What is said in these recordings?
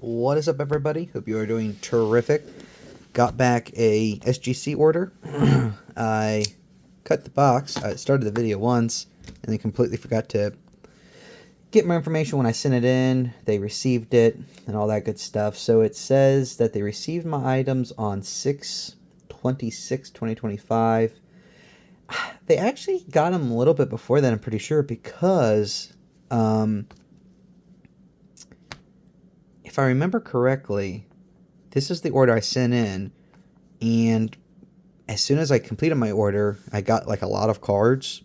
What is up, everybody? Hope you are doing terrific. Got back a SGC order. I cut the box. I started the video once and then completely forgot to get my information when I sent it in. They received it and all that good stuff. So it says that they received my items on 6/26/2025. They actually got them a little bit before that, I'm pretty sure, because if I remember correctly, this is the order I sent in, and as soon as I completed my order, I got like a lot of cards,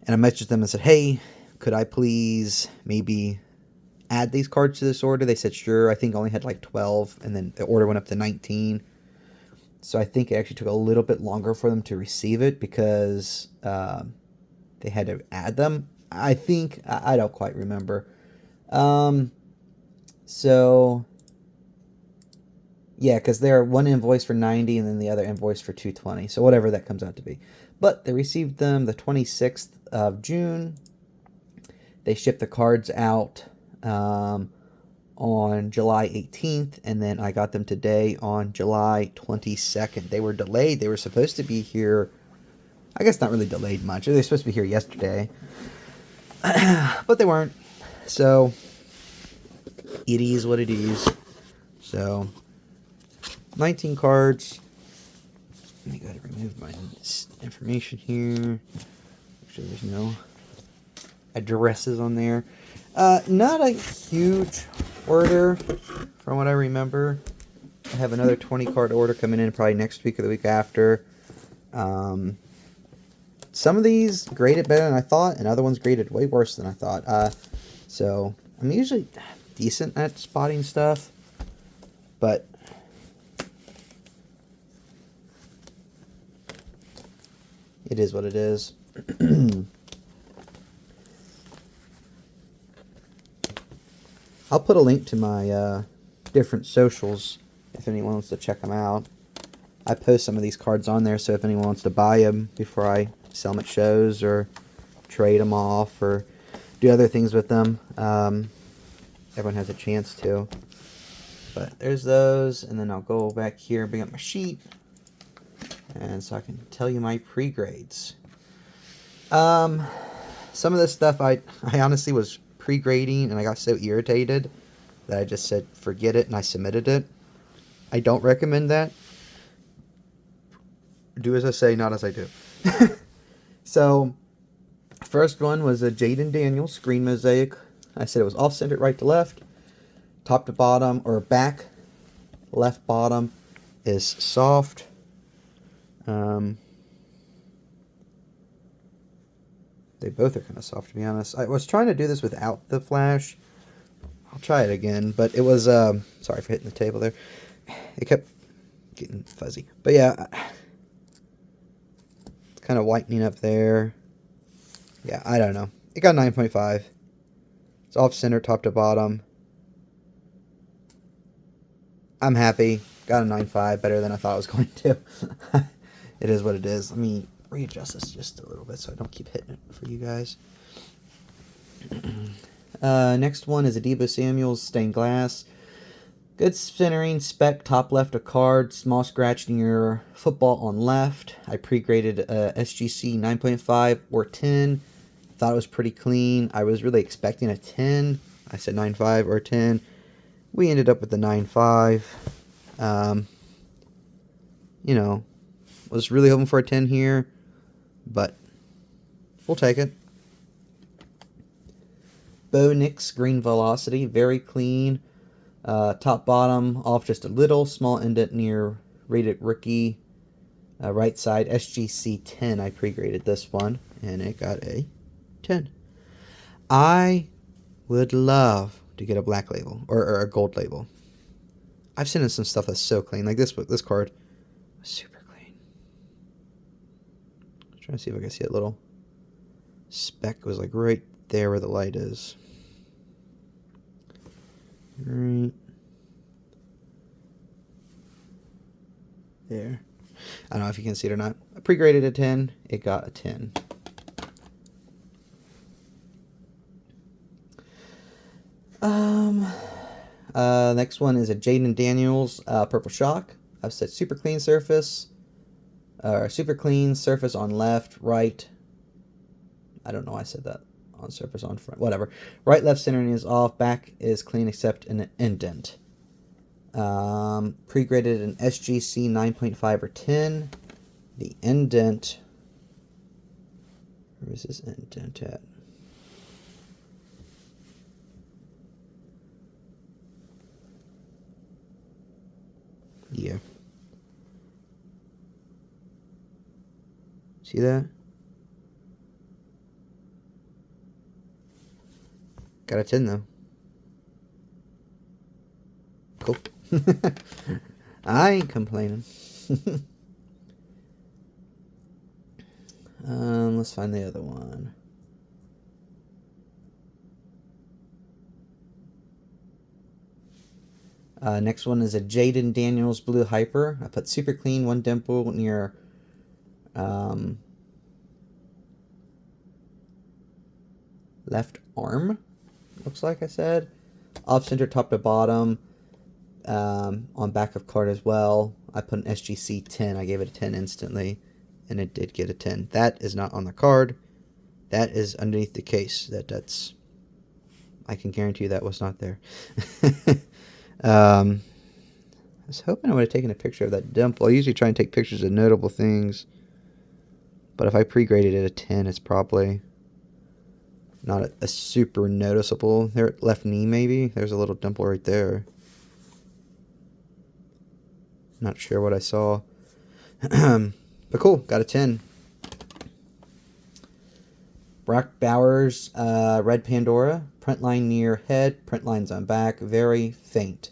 and I messaged them and said, hey, could I please maybe add these cards to this order? They said sure. I think I only had like 12, and then the order went up to 19. So I think it actually took a little bit longer for them to receive it because they had to add them. I think, I don't quite remember. So yeah, because they're one invoice for 90 and then the other invoice for 220. So whatever that comes out to be. But they received them the 26th of June. They shipped the cards out on July 18th, and then I got them today on July 22nd. They were delayed. They were supposed to be here, I guess not really delayed much. They were supposed to be here yesterday, but they weren't. So it is what it is. So 19 cards. Let me go ahead and remove my information here. Make sure there's no addresses on there. Not a huge order from what I remember. I have another 20 card order coming in probably next week or the week after. Some of these graded better than I thought, and other ones graded way worse than I thought. So I'm usually decent at spotting stuff, but it is what it is. I'll put a link to my different socials if anyone wants to check them out. I post some of these cards on there, so if anyone wants to buy them before I sell them at shows or trade them off or do other things with them, everyone has a chance to. But there's those, and then I'll go back here and bring up my sheet, and so I can tell you my pre-grades. Some of this stuff I honestly was pre-grading, and I got so irritated that I just said forget it, and I submitted it. I don't recommend that. Do as I say, not as I do. So first one was a Jaden Daniels screen mosaic. I said it was off-centered right to left, top to bottom, or back left bottom is soft. They both are kind of soft, to be honest. I was trying to do this without the flash. I'll try it again, but it was, sorry for hitting the table there. It kept getting fuzzy. But yeah, it's kind of whitening up there. Yeah, I don't know. It got 9.5. It's off-center, top to bottom. I'm happy. Got a 9.5, better than I thought I was going to. It is what it is. Let me readjust this just a little bit so I don't keep hitting it for you guys. Next one is a Debo Samuels stained glass. Good centering, spec, top left of card, small scratch near football on left. I pre-graded SGC 9.5 or 10. Thought it was pretty clean. I was really expecting a 10. I said 9.5 or 10. We ended up with the 9.5. You know, was really hoping for a 10 here, but we'll take it. Bo Nix Green Velocity, very clean. Top bottom off just a little, small indent near rated rookie. Right side SGC 10. I pre-graded this one, and it got a 10. I would love to get a black label or a gold label. I've seen some stuff that's so clean, like this card was super clean. I'm trying to see if I can see that little speck. It was like right there where the light is. Right there. I don't know if you can see it or not. I pre-graded a 10. It got a 10. Next one is a Jaden Daniels Purple Shock. I've said super clean surface. Super clean surface on left, right. I don't know why I said that. On surface, on front, whatever. Right, left, centering is off. Back is clean except an indent. Pre-graded an SGC 9.5 or 10. The indent. Where is this indent at? Yeah. See that? Got a 10 though. Cool. I ain't complaining. Let's find the other one. Next one is a Jaden Daniels Blue Hyper. I put super clean, one dimple near left arm. Looks like I said. Off center, top to bottom. On back of card as well. I put an SGC 10. I gave it a 10 instantly, and it did get a 10. That is not on the card. That is underneath the case. That's. I can guarantee you that was not there. I was hoping I would have taken a picture of that dimple. I usually try and take pictures of notable things, but if I pre-graded it a 10, it's probably not a super noticeable. There, left knee maybe. There's a little dimple right there. Not sure what I saw. But cool, got a 10. Brock Bowers, Red Pandora. Print line near head, print lines on back, very faint.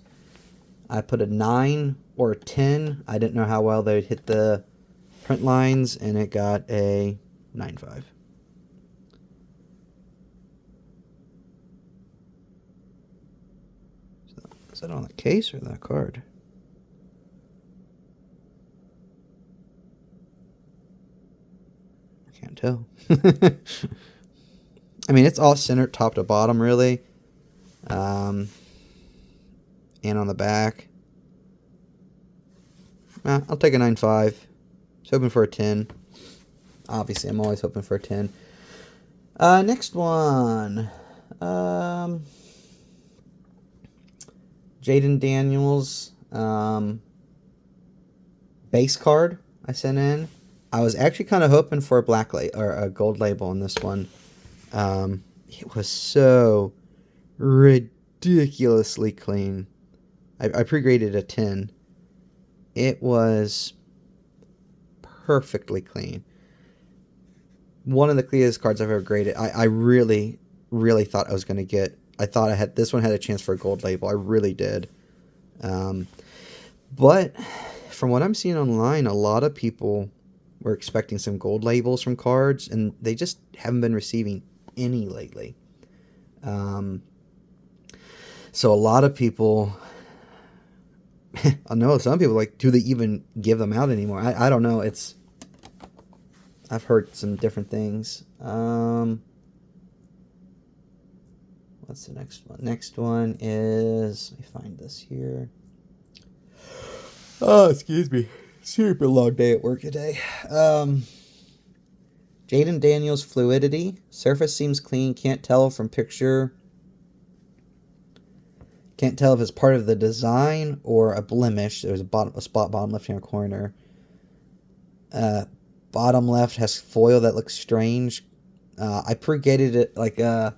I put a 9 or a 10. I didn't know how well they'd hit the print lines, and it got a 9.5. Is that on the case or that card? I can't tell. I mean, it's all centered top to bottom, really. And on the back. I'll take a 9.5. I was hoping for a 10. Obviously, I'm always hoping for a 10. Next one. Jaden Daniels. Base card I sent in. I was actually kind of hoping for a or a gold label on this one. It was so ridiculously clean. I pre-graded a 10. It was perfectly clean. One of the cleanest cards I've ever graded. I really, really thought I was going to get. I thought this one had a chance for a gold label. I really did. But from what I'm seeing online, a lot of people were expecting some gold labels from cards, and they just haven't been receiving any lately. So a lot of people, I know some people, like, do they even give them out anymore? I don't know. I've heard some different things. What's the next one? Next one is, let me find this here. Oh, excuse me. Super long day at work today. Jaden Daniels Fluidity. Surface seems clean. Can't tell from picture. Can't tell if it's part of the design or a blemish. There's a spot bottom left-hand corner. Bottom left has foil that looks strange. I pre-graded it like an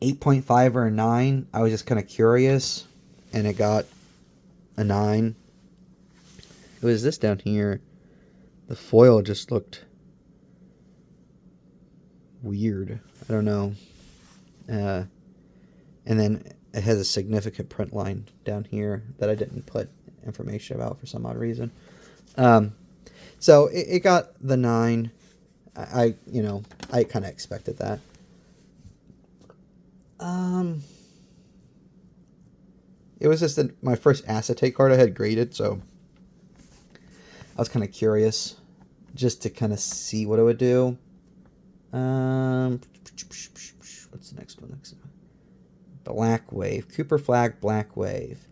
8.5 or a 9. I was just kind of curious, and it got a 9. It was this down here. The foil just looked weird. I don't know. And then it has a significant print line down here that I didn't put information about for some odd reason. So it got the 9. I kind of expected that. It was just my first acetate card I had graded, so I was kind of curious just to kind of see what it would do. What's the next one? Black Wave. Cooper Flag, Black Wave.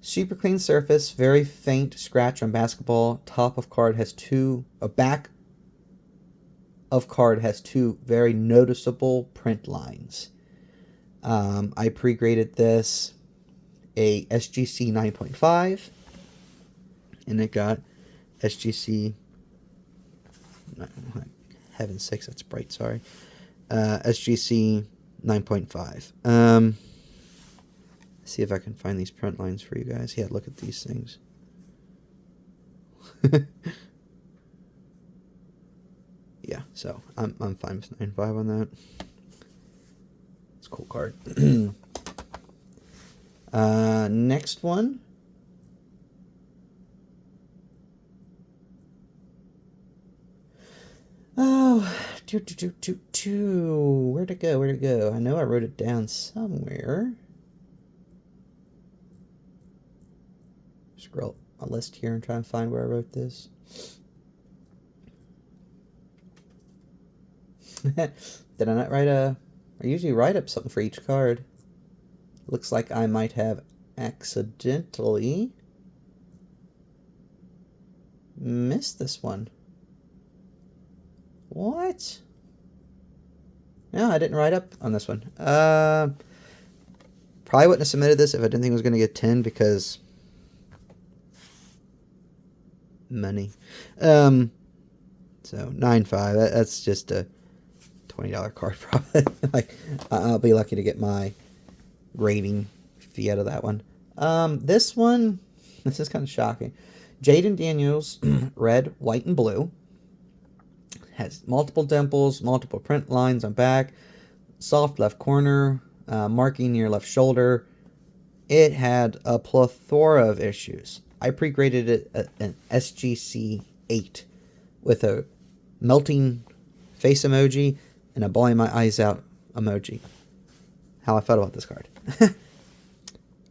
Super clean surface, very faint scratch on basketball. Top of card has two, back of card has two very noticeable print lines. I pre-graded this a SGC 9.5, and it got SGC, heaven's sakes, that's bright, sorry. SGC 9.5. See if I can find these print lines for you guys. Yeah, look at these things. Yeah, so I'm fine with 9.5 on that. It's a cool card. Next one. Oh, where'd it go? Where'd it go? I know I wrote it down somewhere. Scroll a list here and try and find where I wrote this. Did I not write I usually write up something for each card. Looks like I might have accidentally missed this one. What? No, I didn't write up on this one. Probably wouldn't have submitted this if I didn't think it was going to get 10 because money. So 9.5. That's just a $20 card probably. Like I'll be lucky to get my rating fee out of that one. This one, this is kind of shocking. Jaden Daniels, red, white, and blue. Has multiple dimples, multiple print lines on back, soft left corner, marking near left shoulder. It had a plethora of issues. I pre-graded it an SGC 8 with a melting face emoji and a bawling my eyes out emoji. How I felt about this card.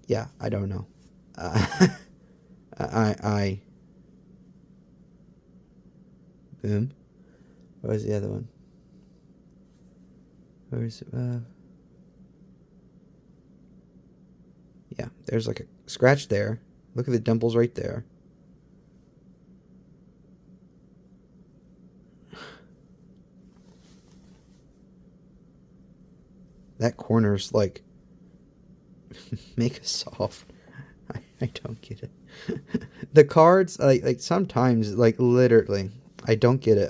Yeah, I don't know. Boom. Where's the other one? Where is it? Yeah, there's like a scratch there. Look at the dimples right there. That corner's like make us soft. I don't get it. The cards, like sometimes, like literally, I don't get it.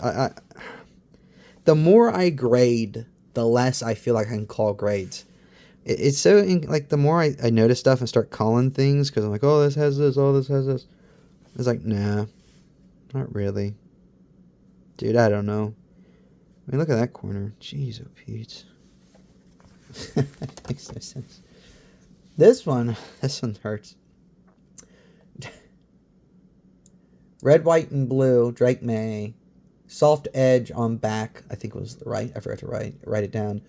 The more I grade, the less I feel like I can call grades. It's so, like, the more I notice stuff and start calling things, because I'm like, oh, this has this, oh, this has this. It's like, nah, not really. Dude, I don't know. I mean, look at that corner. Jeez, oh, Pete. That makes no sense. This one hurts. Red, white, and blue, Drake May. Soft edge on back, I think was the right. I forgot to write it down.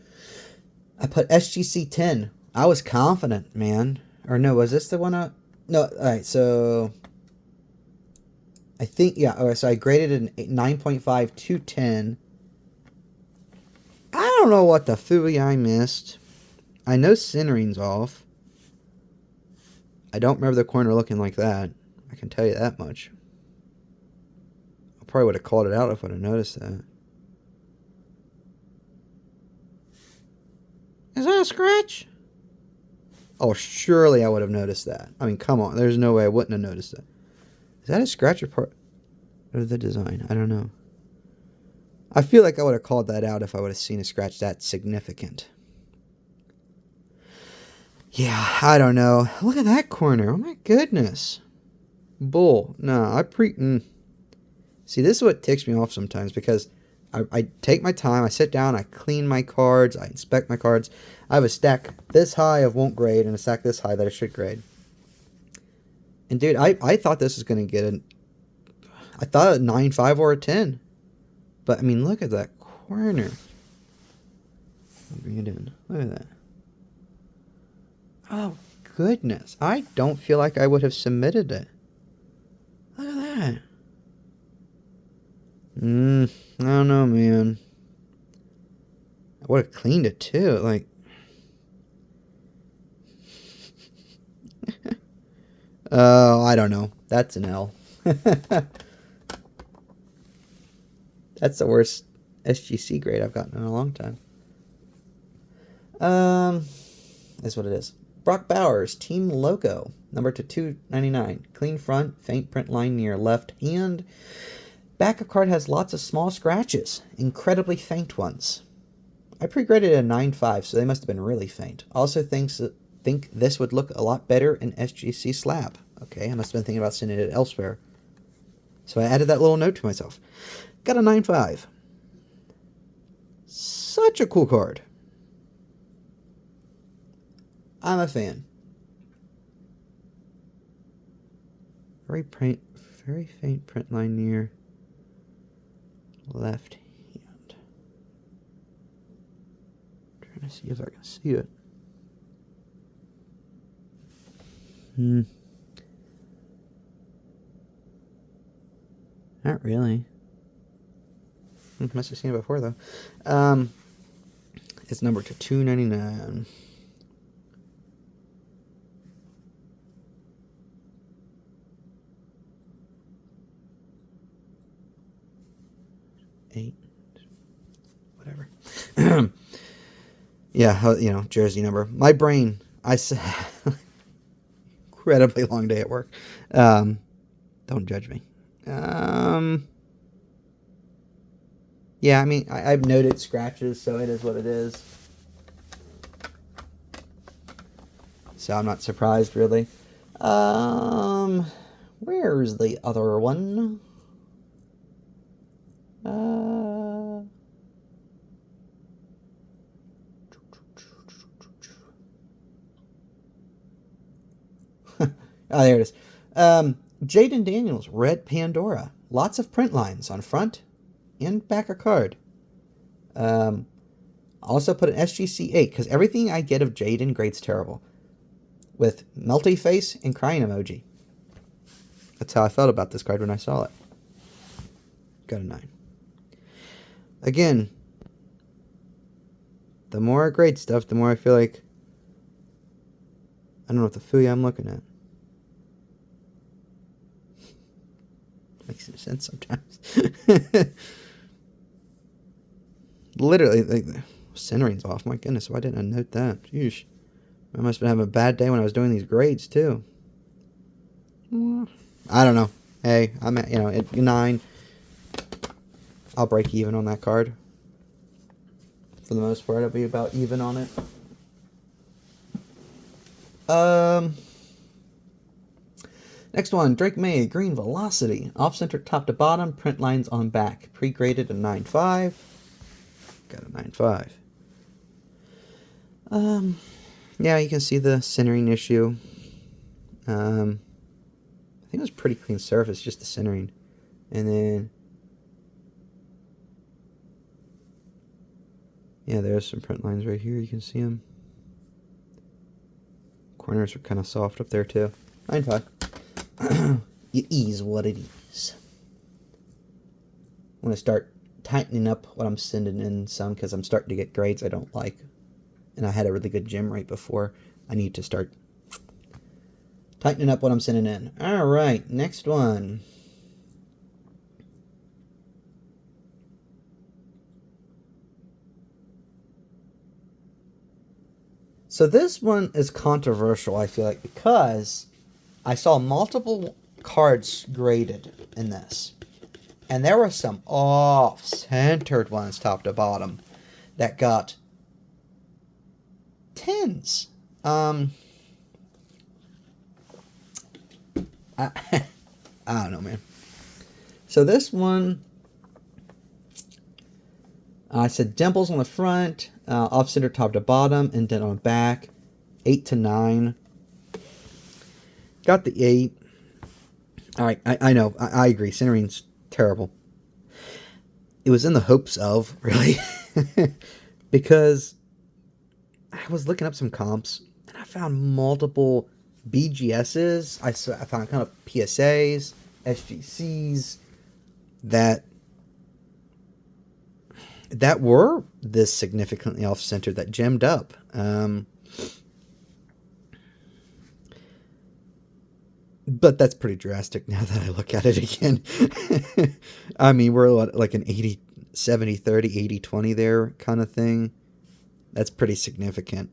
I put SGC 10. I was confident, man. Or no, was this the one no, alright, so I think, yeah, alright, so I graded it an 9.5 to 10. I don't know what the phooey I missed. I know centering's off. I don't remember the corner looking like that. I can tell you that much. I probably would have called it out if I would have noticed that. Is that a scratch? Oh, surely I would have noticed that. I mean, come on. There's no way I wouldn't have noticed that. Is that a scratch or part of the design? I don't know. I feel like I would have called that out if I would have seen a scratch that significant. Yeah, I don't know. Look at that corner. Oh my goodness. Bull. No, See, this is what ticks me off sometimes because I take my time, I sit down, I clean my cards, I inspect my cards. I have a stack this high of won't grade and a stack this high that I should grade. And dude, I thought this was going to get I thought a 9.5 or a 10. But I mean, look at that corner. Bring it in. Look at that. Oh, goodness. I don't feel like I would have submitted it. Look at that. I don't know, man. I would have cleaned it too. Like, Oh, I don't know. That's an L. That's the worst SGC grade I've gotten in a long time. That's what it is. Brock Bowers, Team Loco, number to 299. Clean front, faint print line near left hand. Back of card has lots of small scratches, incredibly faint ones. I pre-graded a 9.5, so they must have been really faint. Also think this would look a lot better in SGC slab. Okay, I must have been thinking about sending it elsewhere. So I added that little note to myself. Got a 9.5. Such a cool card. I'm a fan. Very faint print line near left hand. Trying to see if I can see it. Not really. Must have seen it before though. It's numbered to 299. Whatever. Yeah, you know, jersey number. My brain, I said, incredibly long day at work. Don't judge me. Yeah, I mean, I've noted scratches, so it is what it is. So I'm not surprised, really. Where's the other one? Oh, there it is. Jaden Daniels, Red Pandora. Lots of print lines on front and back of card. Also put an SGC 8 because everything I get of Jaden grades terrible. With melty face and crying emoji. That's how I felt about this card when I saw it. Got a 9. Again, the more I grade stuff, the more I feel like I don't know what the fooey I'm looking at. Makes no sense sometimes. Literally, the centering's off. My goodness, why didn't I note that? Jeez. I must have been having a bad day when I was doing these grades, too. I don't know. Hey, I'm at, at 9. I'll break even on that card. For the most part, I'll be about even on it. Next one, Drake May, Green Velocity. Off-center top to bottom, print lines on back. Pre-graded a 9.5. Got a 9.5. Yeah, you can see the centering issue. I think it was pretty clean surface, just the centering. And then, yeah, there's some print lines right here. You can see them. Corners are kind of soft up there, too. 9.5. It is what it is. I'm going to start tightening up what I'm sending in some because I'm starting to get grades I don't like. And I had a really good gym right before. I need to start tightening up what I'm sending in. All right, next one. So this one is controversial, I feel like, because I saw multiple cards graded in this. And there were some off-centered ones top to bottom that got 10s. I don't know, man. So this one, I said dimples on the front, off-center top to bottom, and then on back, 8 to 9. Got the 8. All right, I know. I agree. Centering's terrible. It was in the hopes of, really, because I was looking up some comps, and I found multiple BGSs. I found kind of PSAs, SGCs, that were this significantly off-center, that gemmed up. But that's pretty drastic now that I look at it again. I mean, we're like an 80, 70, 30, 80, 20 there kind of thing. That's pretty significant.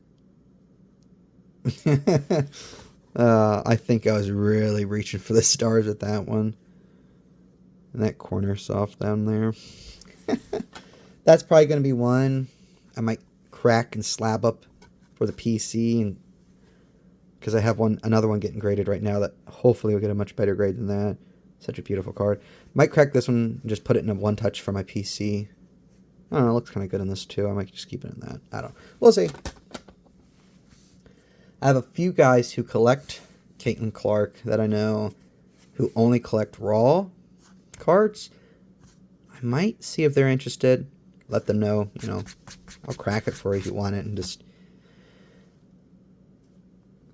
I think I was really reaching for the stars with that one. And that corner soft down there. That's probably going to be one I might crack and slab up for the PC, and because I have another one getting graded right now that hopefully will get a much better grade than that. Such a beautiful card. Might crack this one and just put it in a one touch for my PC. I don't know, it looks kind of good in this too. I might just keep it in that. I don't know. We'll see. I have a few guys who collect Caitlin Clark that I know who only collect raw cards. I might see if they're interested. Let them know, you know, I'll crack it for you if you want it, and just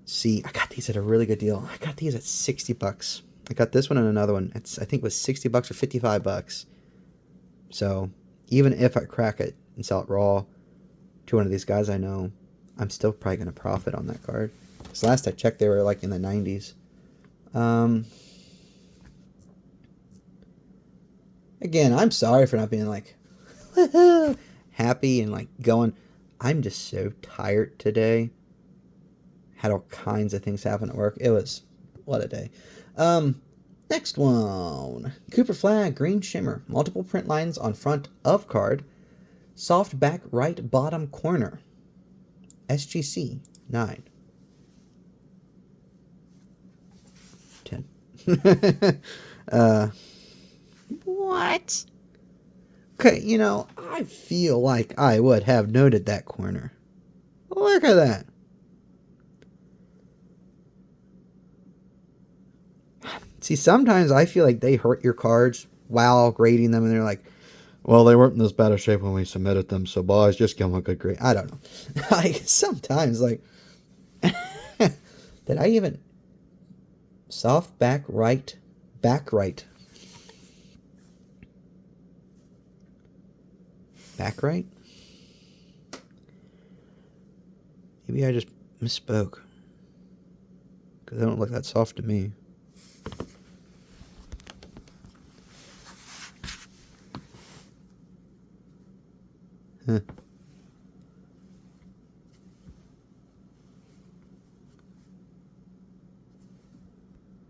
see. I got these at a really good deal. I got these at $60. I got this one and another one. I think it was $60 or $55. So even if I crack it and sell it raw to one of these guys I know, I'm still probably going to profit on that card. Because last I checked, they were like in the 90s. Again, I'm sorry for not being like happy and like going. I'm just so tired today. Had all kinds of things happen at work. It was, what a day. Next one. Cooper Flag, Green Shimmer. Multiple print lines on front of card. Soft back right bottom corner. SGC 9. 10. What? Okay, you know, I feel like I would have noted that corner. Look at that. See, sometimes I feel like they hurt your cards while grading them, and they're like, well, they weren't in this bad of shape when we submitted them, so boys, just give them a good grade. I don't know. Like, sometimes, like, did I even... Soft back right, back right. Back right? Maybe I just misspoke. Because they don't look that soft to me. Huh.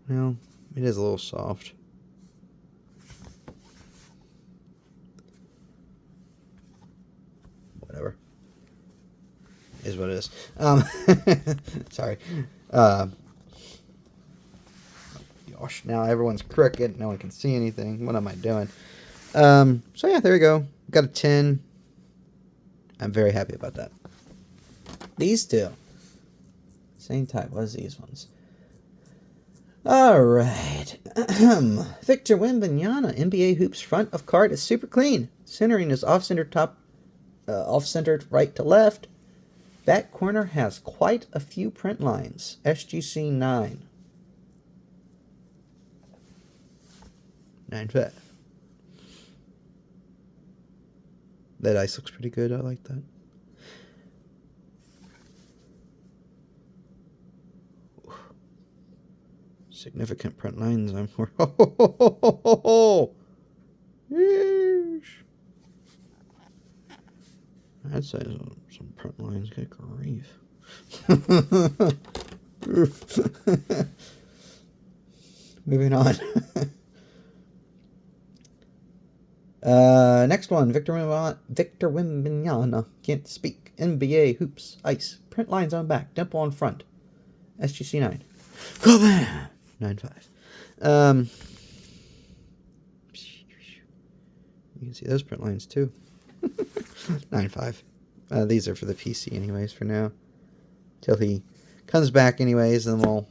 Well, it is a little soft. Whatever. Is what it is. Sorry. Gosh, now everyone's crooked. No one can see anything. What am I doing? So yeah, there we go. Got a 10. I'm very happy about that. These two. Same type. What is these ones? Alright. Victor Wembanyama. NBA Hoops front of card is super clean. Centering is off-centered top, off-centered right to left. Back corner has quite a few print lines. SGC 9. 9.5. That ice looks pretty good. I like that. Significant print lines. I'm for. Yeesh. I'd say some print lines. Good grief. Moving on. Next one, Victor Wembanyama. Can't speak. NBA Hoops Ice. Print lines on back. Dimple on front. SGC 9. Come on. 9.5. You can see those print lines too. 9.5. These are for the PC anyways for now. Till he comes back anyways, and then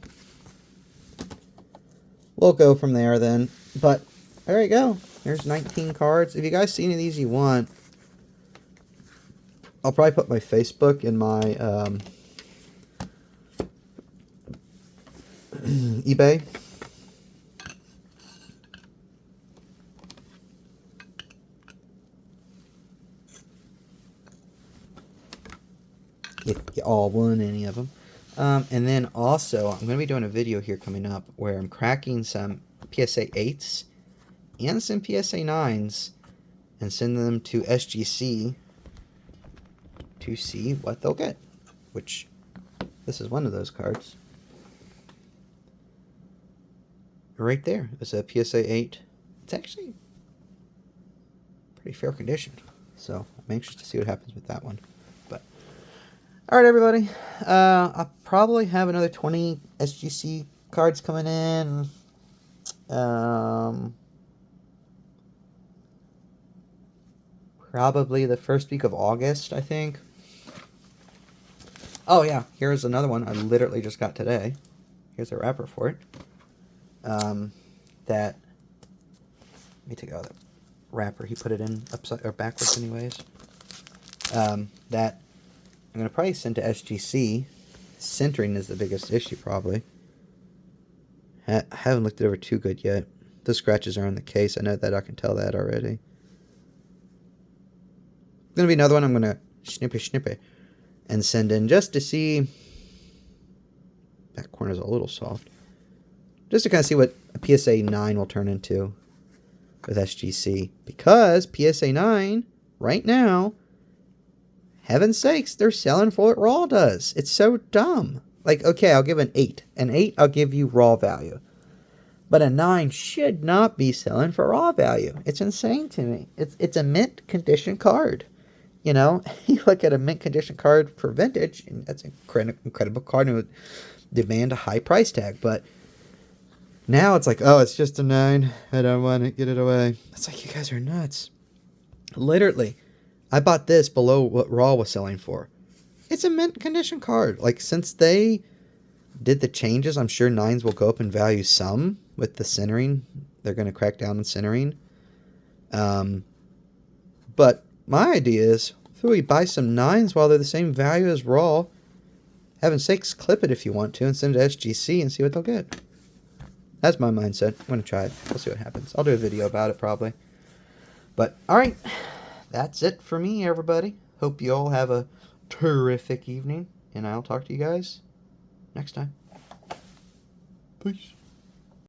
we'll go from there then. But there you go. There's 19 cards. If you guys see any of these you want, I'll probably put my Facebook in my eBay. If you all want any of them. And then also, I'm going to be doing a video here coming up where I'm cracking some PSA 8s and some PSA 9s and sending them to SGC to see what they'll get, which this is one of those cards. Right there is a PSA 8. It's actually pretty fair condition, so I'm anxious to see what happens with that one. But all right, everybody, I'll probably have another 20 SGC cards coming in. Probably the first week of August, I think. Oh yeah, here's another one I literally just got today. Here's a wrapper for it. Let me take out the wrapper. He put it in upside or backwards, anyways. That I'm gonna probably send to SGC. Centering is the biggest issue, probably. I haven't looked it over too good yet. The scratches are on the case. I know that. I can tell that already. Gonna be another one I'm gonna snip and send in just to see. That corner's a little soft. Just to kind of see what a PSA 9 will turn into with SGC. Because PSA 9, right now, heaven's sakes, they're selling for what Raw does. It's so dumb. Like, okay, I'll give an 8. An 8, I'll give you Raw value. But a 9 should not be selling for Raw value. It's insane to me. It's a mint condition card. You know, you look at a mint condition card for vintage, and that's an incredible card and would demand a high price tag. But now it's like, oh, it's just a 9. I don't want to get it away. It's like, you guys are nuts. Literally, I bought this below what Raw was selling for. It's a mint condition card. Like, since they did the changes, I'm sure 9s will go up in value some with the centering. They're going to crack down on centering. But my idea is, if we buy some 9s while they're the same value as Raw, heaven's sakes, clip it if you want to and send it to SGC and see what they'll get. That's my mindset. I'm going to try it. We'll see what happens. I'll do a video about it probably. But, alright. That's it for me, everybody. Hope you all have a terrific evening. And I'll talk to you guys next time. Peace.